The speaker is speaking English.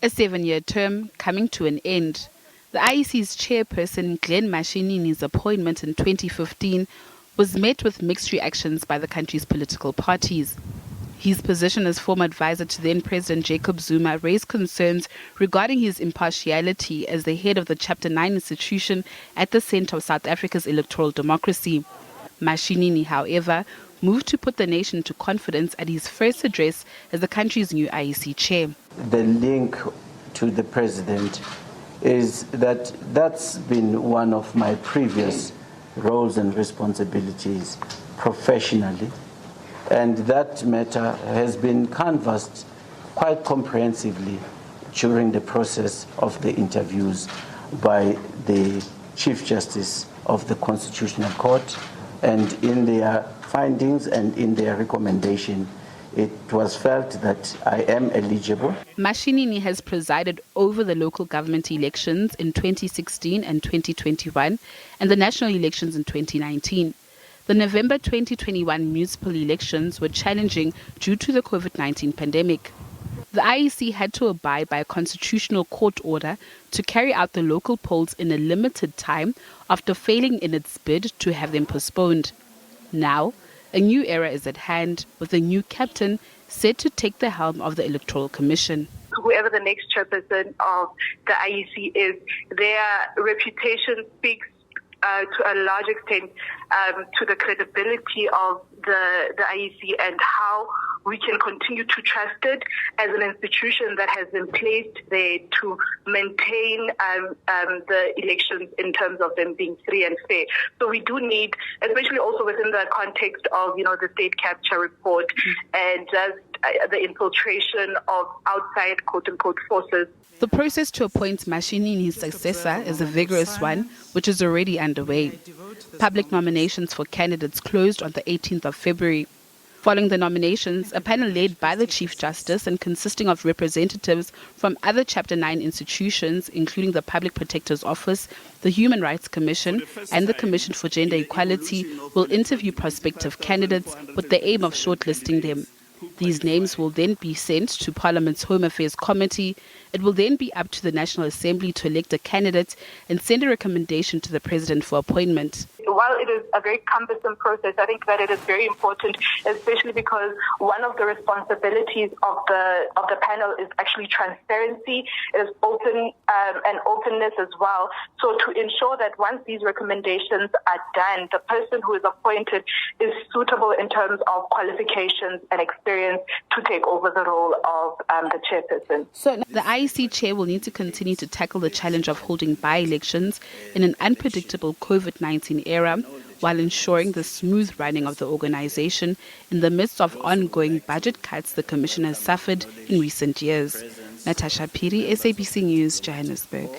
A 7-year term coming to an end. The IEC's chairperson, Glen Mashinini's appointment in 2015 was met with mixed reactions by the country's political parties. His position as former advisor to then-President Jacob Zuma raised concerns regarding his impartiality as the head of the Chapter 9 institution at the center of South Africa's electoral democracy. Mashinini, however, moved to put the nation to confidence at his first address as the country's new IEC chair. The link to the president is that that's been one of my previous roles and responsibilities professionally. And that matter has been canvassed quite comprehensively during the process of the interviews by the Chief Justice of the Constitutional Court. And in their findings and in their recommendation, it was felt that I am eligible. Mashinini has presided over the local government elections in 2016 and 2021 and the national elections in 2019. The November 2021 municipal elections were challenging due to the COVID-19 pandemic. The IEC had to abide by a constitutional court order to carry out the local polls in a limited time after failing in its bid to have them postponed. Now, a new era is at hand, with a new captain set to take the helm of the Electoral Commission. Whoever the next chairperson of the IEC is, their reputation speaks to a large extent to the credibility of the IEC and how we can continue to trust it as an institution that has been placed there to maintain the elections in terms of them being free and fair. So we do need, especially also within the context of, the state capture report and just the infiltration of outside quote-unquote forces. The process to appoint Mashinini's successor is a vigorous one, which is already underway. Public nominations for candidates closed on the 18th of February. Following the nominations, a panel led by the Chief Justice and consisting of representatives from other Chapter 9 institutions, including the Public Protector's Office, the Human Rights Commission, and the Commission for Gender Equality, will interview prospective candidates with the aim of shortlisting them. These names will then be sent to Parliament's Home Affairs Committee. It will then be up to the National Assembly to elect a candidate and send a recommendation to the President for appointment. While it is a very cumbersome process, I think that it is very important, especially because one of the responsibilities of the panel is actually transparency, it is open and openness as well. So to ensure that once these recommendations are done, the person who is appointed is suitable in terms of qualifications and experience to take over the role of the chairperson. So the IEC chair will need to continue to tackle the challenge of holding by-elections in an unpredictable COVID-19 era, while ensuring the smooth running of the organization in the midst of ongoing budget cuts the Commission has suffered in recent years. Natasha Piri, SABC News, Johannesburg.